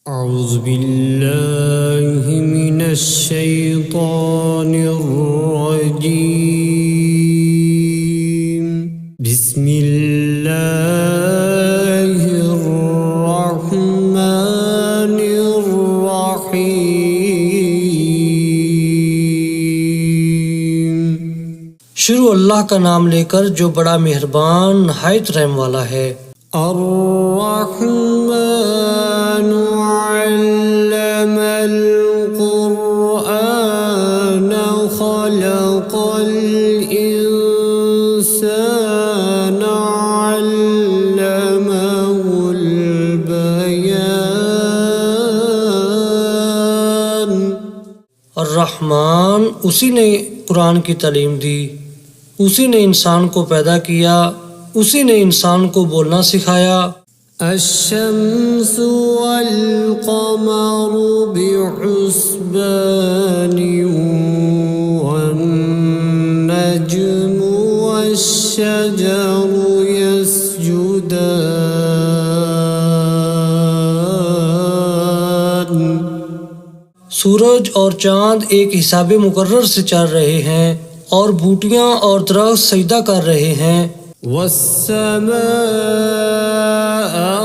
अऊज़ु बिल्लाहि मिनश शैतानिर रजीम। बिस्मिल्लाहिर रहमानिर रहीम। शुरू अल्लाह का नाम लेकर जो बड़ा मेहरबान नहायत रहम वाला है। अर्रहमान अल्लमल कुरआन खलक़ल इंसान अल्लमहुल बयान। अर्रहमान उसी ने कुरान की तालीम दी, उसी ने इंसान को पैदा किया, उसी ने इंसान को बोलना सिखाया। अश्शम्सु वल क़मरु बिहुस्बानि वन नज्मु वश्शजरु यस्जुदान। सूरज और चाँद एक हिसाबे मुकर्रर से चल रहे हैं और बूटियां और दरख्त सजदा कर रहे हैं। वस्समाअ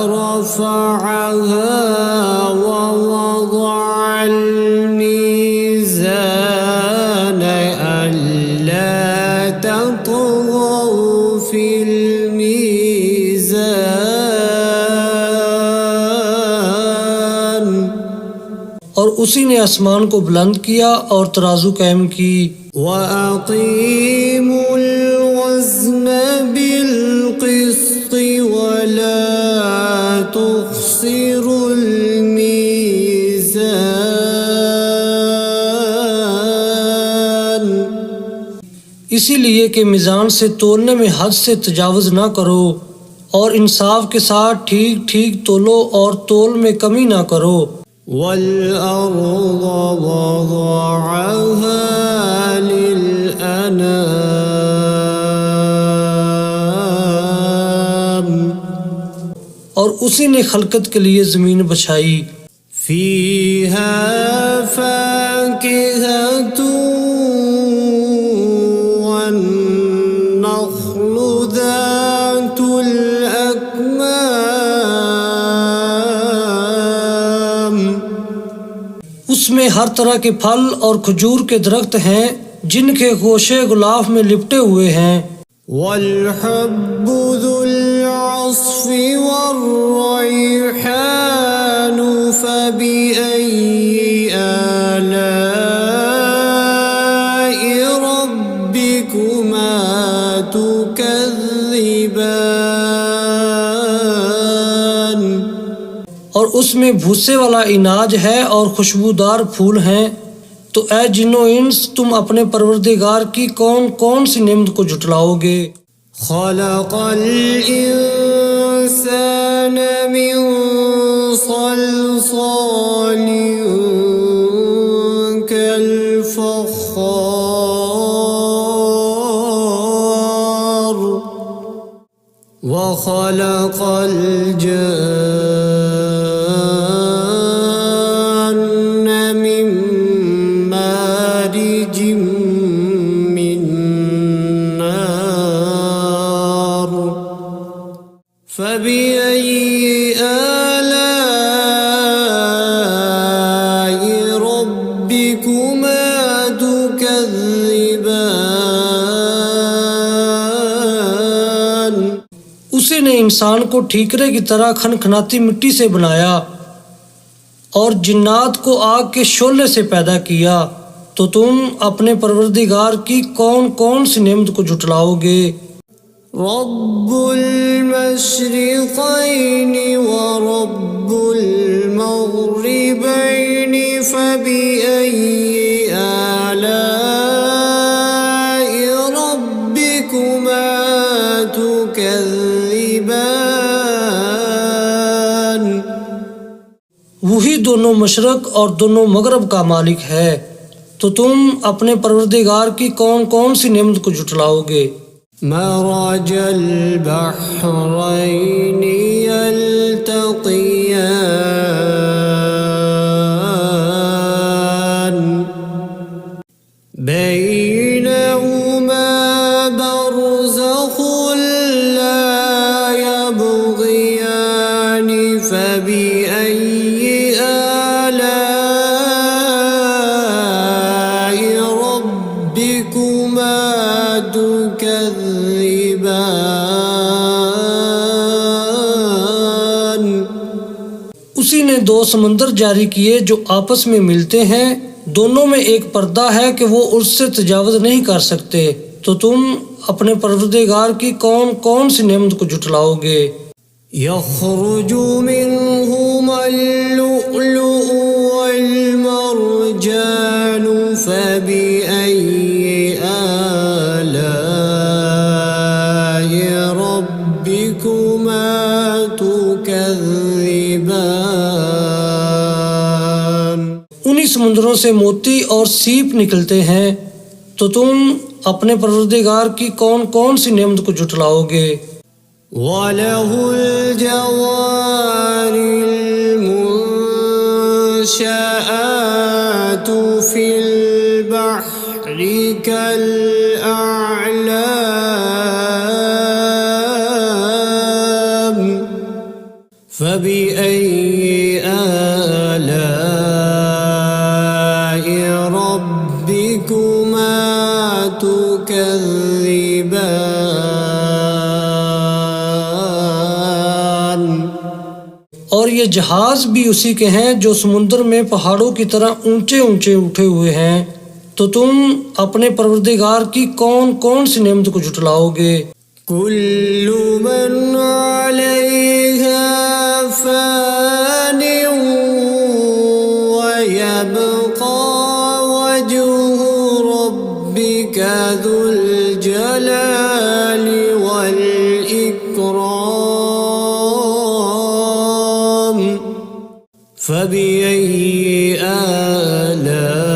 रफ़अहा ववضअल मीज़ान अल्ला ततग़ौ फ़िल मीज़ान। और उसी ने आसमान को बुलंद किया और तराजू कायम की। वअक़ीमुल वज़्न बिलक़िस्ति वला तुख़्सिरुल मीज़ान। इसीलिए कि मीज़ान से तोलने में हद से तजावुज़ ना करो और इंसाफ के साथ ठीक ठीक तोलो और तोल में कमी ना करो। वल-अर्ज़ वज़अहा लिल-अनाम। और उसी ने खलकत के लिए ज़मीन बछाई। फ़ीहा फ़ाकिहतु वन्नख़्लु ज़ातुल अकमाम। उसमें हर तरह के फल और खजूर के दरख्त हैं जिनके गोशे गुलाफ में लिपटे हुए हैं। वल-हब्बु ज़ुल-अस्फ़ि वर्रैहानु फ़बिअय्यि आलाइ रब्बिकुमा तुकज़्ज़िबान। और उसमें भूसे वाला इनाज है और खुशबूदार फूल हैं। तो ऐ जिन्नो इंस तुम अपने परवरदिगार की कौन कौन सी नेमत को झुटलाओगे। खलक़ल इंसान मिन सल्सालिन कल-फ़ख़्ख़ार व खलक़ल जन्न मिन मारिजिम मिन नार फ़बिअय्यि आलाइ रब्बिकुमा तुकज़्ज़िबान। उसी ने इंसान को ठीकरे की तरह खनखनाती मिट्टी से बनाया और जिन्नात को आग के शोले से पैदा किया। तो तुम अपने परवरदिगार की कौन कौन सी नेमत को झुटलाओगे। रब्बुल मशरिक़ैनि व रब्बुल मग़रिबैनि फ़बिअय्यि आलाइ रब्बिकुमा तुकज़्ज़िबान। वही दोनों मशरक और दोनों मगरब का मालिक है। तो तुम अपने परवरदिगार की कौन कौन सी नेमत को झुटलाओगे। मरजल बहरैनि यल्तक़ियान। ने दो समंदर जारी किए जो आपस में मिलते हैं, दोनों में एक पर्दा है कि वो उससे तजावुज़ नहीं कर सकते, तो तुम अपने परवरदिगार की कौन कौन सी नेमत को जुटलाओगे। यख़रुजु मिन्हुमल लुअलुअ वल मरजानु फबिअय्यि आलाइ रब्बिकुमा तुकज़्ज़िबान। उन्हीं समुद्रों से मोती और सीप निकलते हैं, तो तुम अपने परवरदिगार की कौन कौन सी नेमत को जुटलाओगे। वलहुल जवारिल मुंशआतु फिल बहरि कल अअलाम फबिअय्यि आलाइ रब्बिकुमा तुकज़्ज़िबान। और ये जहाज भी उसी के हैं जो समुद्र में पहाड़ों की तरह ऊंचे ऊंचे उठे हुए हैं, तो तुम अपने परवरदिगार की कौन कौन सी नेमत को जुटलाओगे। कुल्लु मन अलैहा फ़ानिन व यबक़ा वजहु रब्बिका ज़ुल जलालि वल इकराम फबिअय्यि आलाइ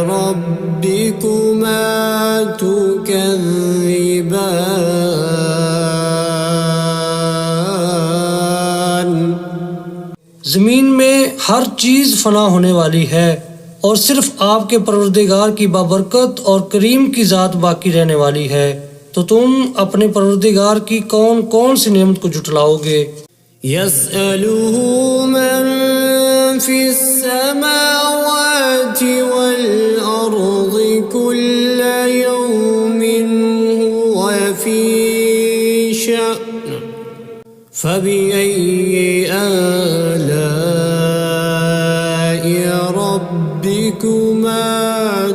रब्बिकुमा तुकज़्ज़िबान। जमीन में हर चीज फना होने वाली है और सिर्फ आपके परवरदिगार की बाबरकत और करीम की जात बाकी रहने वाली है, तो तुम अपने परवरदिगार की कौन कौन सी नेमत को जुटलाओगे। यसअलुहु मन फिस्समावाति वल अर्दि कुल्ल यौमिन हुव फी शअन फबिअय्यि आलाइ रब्बिकुमा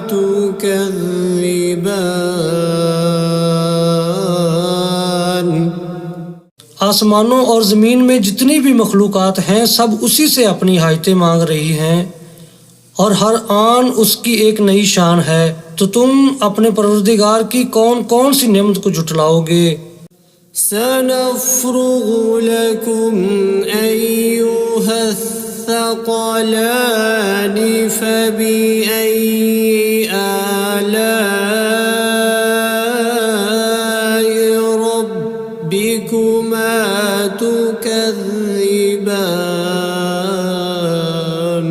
तुकज़्ज़िबान। आसमानों और ज़मीन में जितनी भी मखलूक़ात हैं सब उसी से अपनी हाजतें मांग रही हैं और हर आन उसकी एक नई शान है, तो तुम अपने परवरदिगार की कौन कौन सी नेमत को जुटलाओगे। सनफ़्रुगु लकुम अय्युहस्सक़लानि फबिअय्यि आलाइ रब्बिकुमा तुकज़्ज़िबान।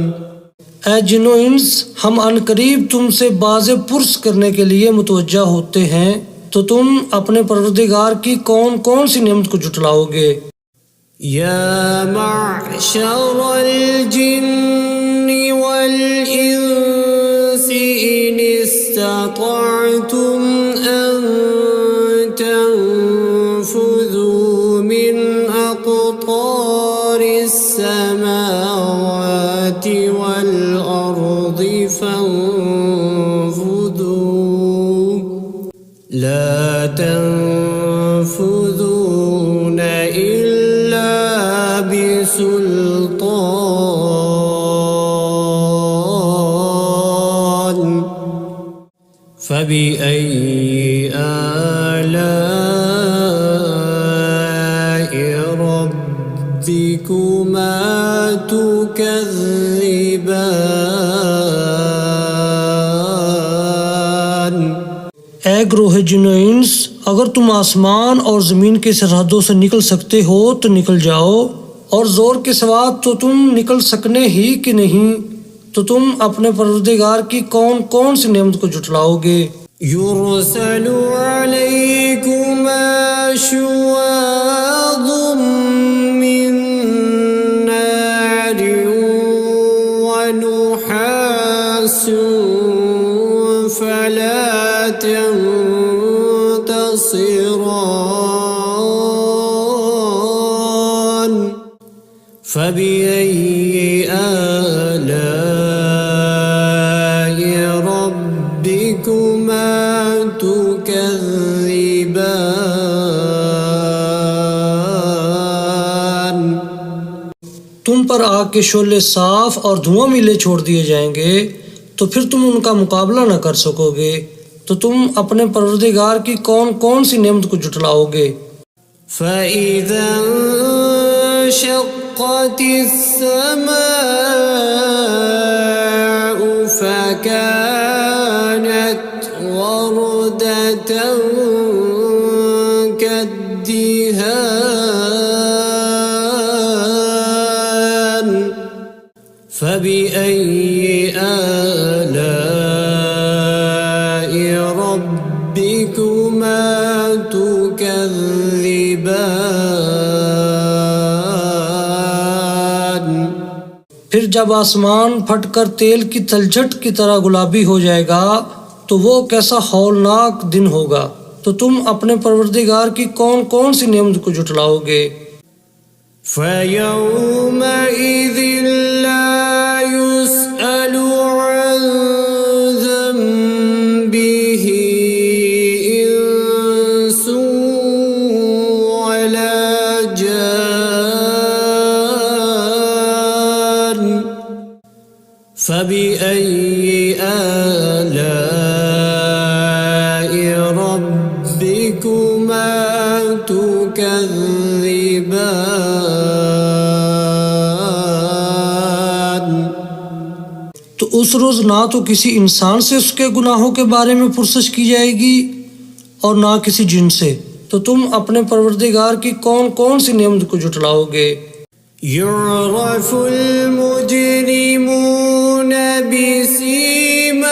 ऐ जिन्नो इंस, हम अनकरीब तुमसे बाज़े पुरस करने के लिए मुतवज्जा होते हैं, तो तुम अपने परवरदिगार की कौन कौन सी नेमत को जुटलाओगे। या मअशरल जिन्नि वल इंसि इन इस्ततअतुम अन तनफुज़ू मिन अक़तारिस समावाति वल अर्दि फंफुज़ू ला तनफुज़ून इल्ला बिसुल्तान फबिअय्यि आलाइ रब्बिकुमा तुकज़्ज़िबान। ऐ ग्रोह जिन्नो इंस, अगर तुम आसमान और ज़मीन के सरहदों से निकल सकते हो तो निकल जाओ, और ज़ोर के सिवा तो तुम निकल सकने ही कि नहीं, तो तुम अपने परवरदिगार की कौन कौन सी नेमत को जुटलाओगे। युरसलु अलैकुमा शुवाज़ुम मिन नारिन व नुहासुन फला तंतसिरान فبأي آلاء ربكما تكذبان तुम पर आग के शोले साफ और धुआं मिले छोड़ दिए जाएंगे तो फिर तुम उनका मुकाबला न कर सकोगे, तो तुम अपने परवरदिगार की कौन कौन सी नेमत को जुटलाओगे। فإذا انشقت السماء فكانت وردة كالدهان فبأي آلاء ربكما تكذبان फिर जब आसमान फटकर तेल की तलछट की तरह गुलाबी हो जाएगा तो वो कैसा हौलनाक दिन होगा, तो तुम अपने परवरदिगार की कौन कौन सी नेमत को जुटलाओगे। فيومئذ لا يسأل عن ذنبه إنس ولا جان فبأي آلاء ربكما تكذبان तो उस रोज ना तो किसी इंसान से उसके गुनाहों के बारे में पुरसश की जाएगी और ना किसी जिन से, तो तुम अपने परवरदिगार की कौन कौन सी नेमत को जुटलाओगे। يعرف المجرمون بسيماهم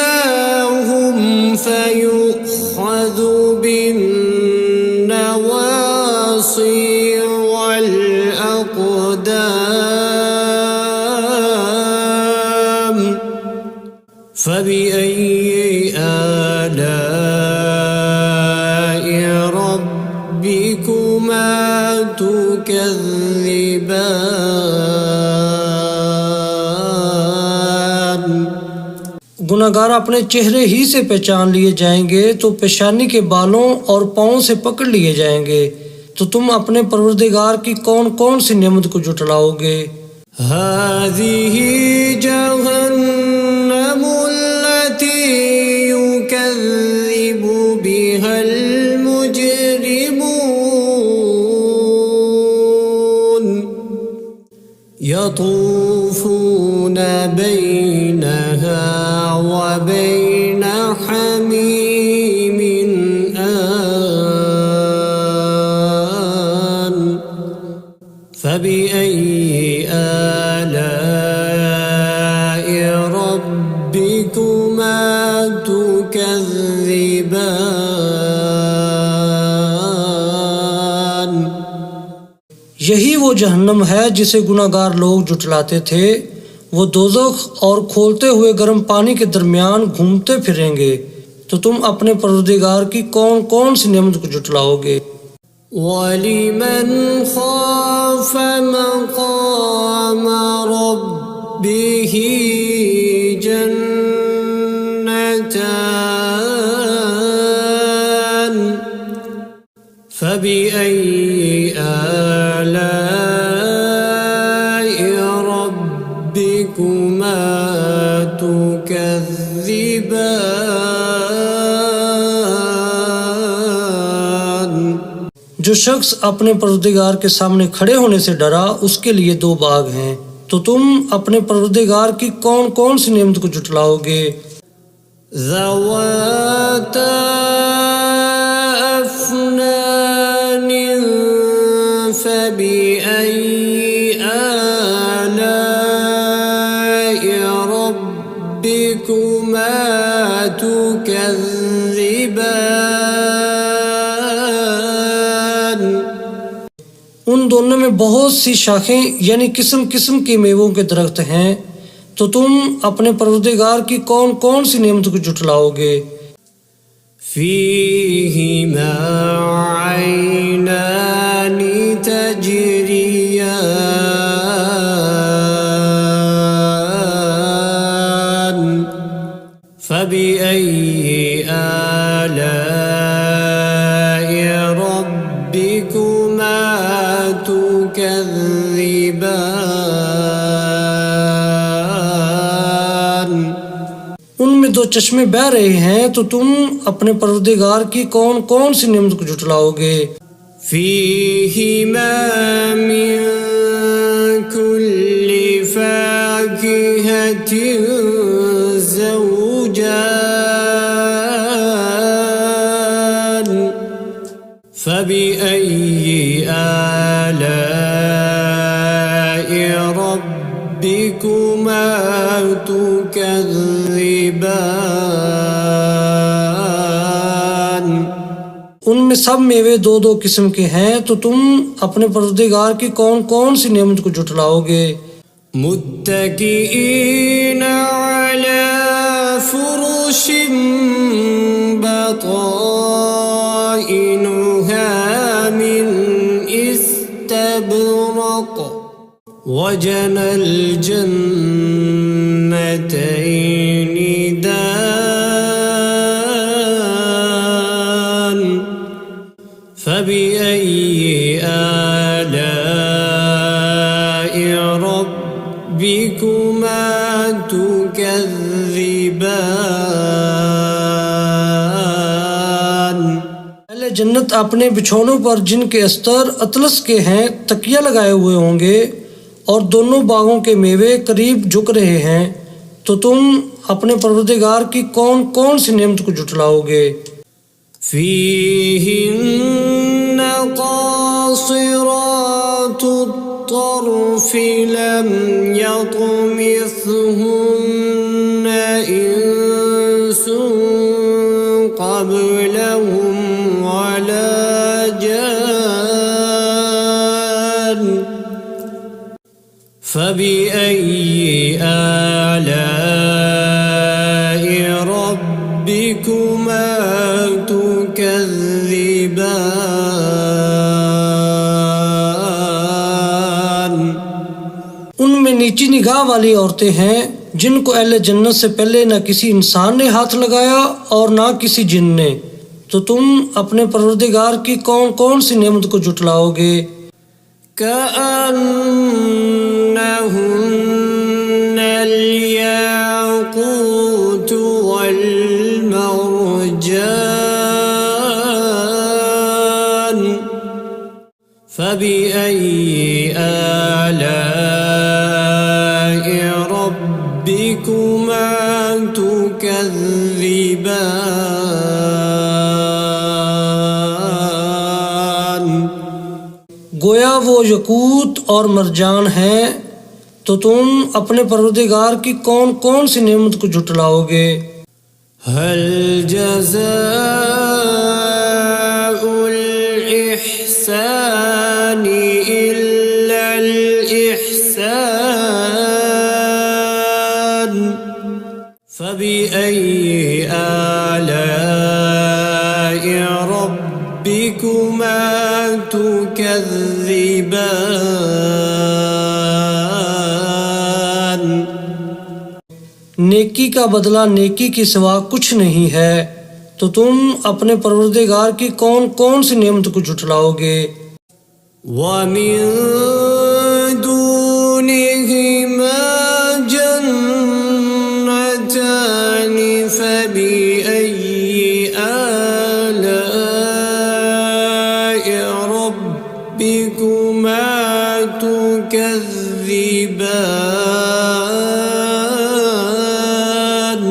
فيؤخذ بالنواصي والأقدام فبأي آلاء ربكما تكذبان गुनाहगार अपने चेहरे ही से पहचान लिए जाएंगे तो पेशानी के बालों और पाँव से पकड़ लिए जाएंगे, तो तुम अपने परवरदिगार की कौन कौन सी नेमत को जुटलाओगे। هذه جهنم التي يكذب بها المجرمون يطوفون بينها وبين حميم آن فبأي آلاء ربكما تكذبان यही वो जहन्नम है जिसे गुनाहगार लोग जुटलाते थे, वो दोज़ख और खोलते हुए गर्म पानी के दरमियान घूमते फिरेंगे, तो तुम अपने परवरदिगार की कौन कौन सी नेमत को जुटलाओगे। ولمن خاف مقام ربه جنتان فبأي آلاء ربكما تكذبان जो शख्स अपने परवरदिगार के सामने खड़े होने से डरा उसके लिए दो बाग हैं, तो तुम अपने परवरदिगार की कौन कौन सी नेमत को जुटलाओगे। ذواتا أفنان فبأي آلاء ربكما تكذبان उन दोनों में बहुत सी शाखें यानी किस्म किस्म के मेवों के दरख्त हैं, तो तुम अपने परवरदिगार की कौन कौन सी नेमत को जुटलाओगे। فيهما عينان تجريان فبأي آلاء ربكما تكذبان उनमें दो चश्मे बह रहे हैं, तो तुम अपने परवरदिगार की कौन कौन सी नेमत को झुटलाओगे। فيهما من كل فاكهة زوجان فبأي آلاء ربكما تكذبان उनमें सब मेवे दो दो किस्म के हैं, तो तुम अपने परवरदिगार की कौन कौन सी नेमत को झुटलाओगे। मुत्तकीईन अला फुरुश बताइनुहा मिन इस्तबरक वजनल जन्नतैनि दान فبأي آلاء ربكما تكذبان पहले जन्नत अपने बिछौनों पर जिनके अस्तर अतलस के हैं तकिया लगाए हुए होंगे और दोनों बागों के मेवे करीब झुक रहे हैं, तो तुम अपने परवरदिगार की कौन कौन सी नेमत को झुटलाओगे। فيهن قاصرات الطرف لم يطمثهن إنس قبلهم ولا جان فبأي آلاء ربكما تكذبان उनमें नीची निगाह वाली औरतें हैं जिनको अहले जन्नत से पहले न किसी इंसान ने हाथ लगाया और ना किसी जिन ने, तो तुम अपने परवरदिगार की कौन कौन सी नेमत को झुटलाओगे। كأنهن الياقوت والمرجان فبأي آلاء ربكما تكذبان गोया वो यकूत और मरजान हैं, तो तुम अपने परवरदिगार की कौन कौन सी नेमत को झुटलाओगे। هل جزاء الإحسان إلا الإحسان فبأي آلاء ربكما تكذبان नेकी का बदला नेकी के सिवा कुछ नहीं है, तो तुम अपने परवरदिगार की कौन कौन सी नेमत को झुटलाओगे। ومن دونهما جنتان فبأي آلاء ربكما تكذبان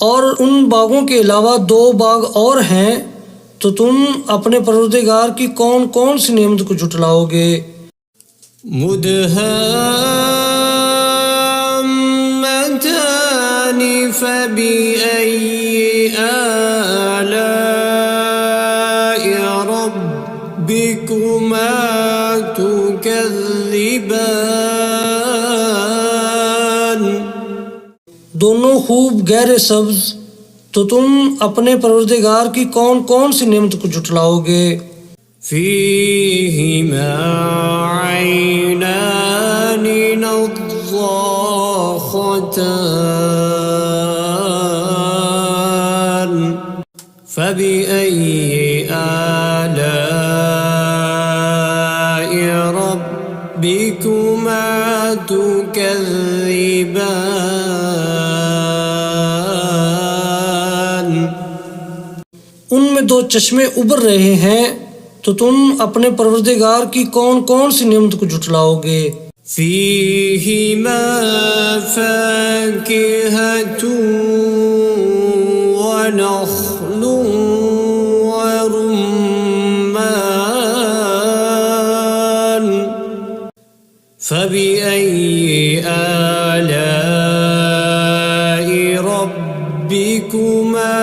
और उन बागों के अलावा दो बाग और हैं, तो तुम अपने परवरदिगार की कौन कौन सी नेमत को झुटलाओगे। مدهامتان فبأي آلاء ربكما تكذبان दोनों खूब गहरे सब्ज, तो तुम अपने परवरदिगार की कौन कौन सी नेमत को झुटलाओगे। فيهما عينان نضاختان فبأي آلاء ربكما تكذبان उनमें दो चश्मे उबर रहे हैं, तो तुम अपने परवरदिगार की कौन कौन सी नेमत को झुटलाओगे। فيهما فاكهة ونخل ورمان فبأي آلاء ربكما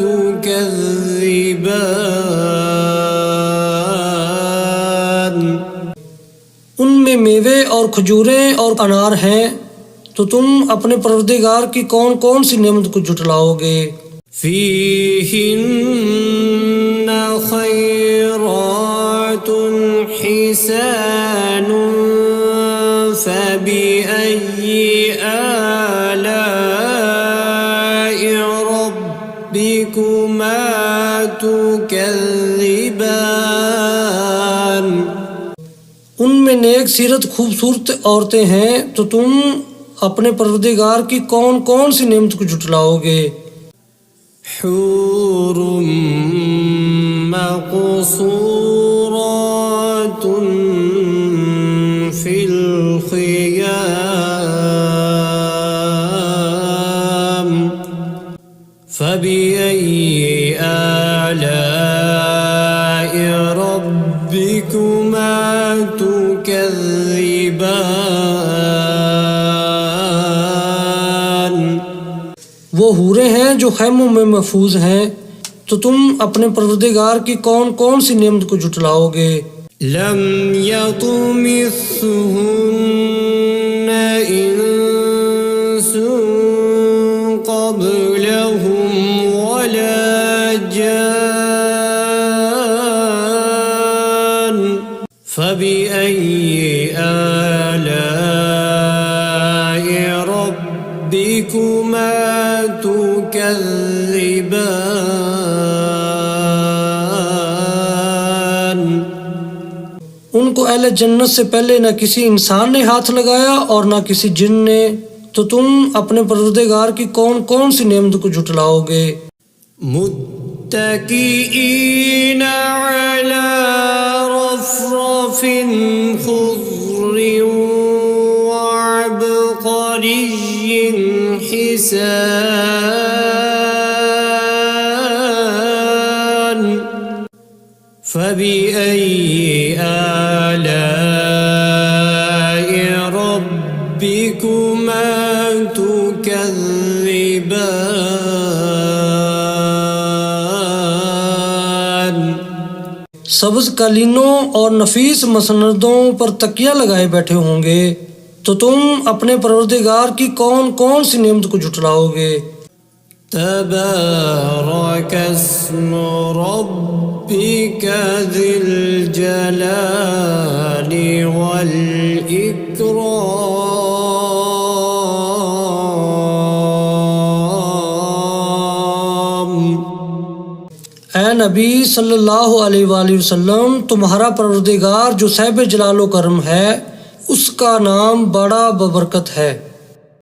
تكذبان उनमें मेवे और खजूरें और अनार हैं, तो तुम अपने परवरदिगार की कौन कौन सी नेमत को झुटलाओगे। فيهن خيرات حسان فبأي آلاء ربكما تكذبان उनमें नेक सीरत खूबसूरत औरतें हैं, तो तुम अपने परवरदिगार की कौन कौन सी नेमत को झुटलाओगे। حور مقصورات في الخيام فبأي آلاء ربكما تكذبان वो हूरें हैं जो खैमों में महफूज हैं, तो तुम अपने परवरदिगार की कौन कौन सी नेमत को झुटलाओगे। لم يطمثهن إنس قبلهم ولا جان فبأي آلاء ربكما تكذبان उनको अहले जन्नत से पहले न किसी इंसान ने हाथ लगाया और न किसी जिन ने, तो तुम अपने परवरदिगार की कौन कौन सी नेमत को झुटलाओगे। मुत्तकीईन अला रफ़रफ़िन ख़ुज़्र वअबक़रिय्यिन हिसान فبأي آلاء ربكما تكذبان सब्ज कालीनों और नफीस मसनदों पर तकिया लगाए बैठे होंगे, तो तुम अपने परवरदिगार की कौन कौन सी नेमत को झुटलाओगे। تبارك اسم ربك ذي الجلال والإكرام ऐ नबी सल्लल्लाहु अलैहि वसल्लम, तुम्हारा परवरदिगार जो साहिब जलालो करम है, उसका नाम बड़ा बबरकत है।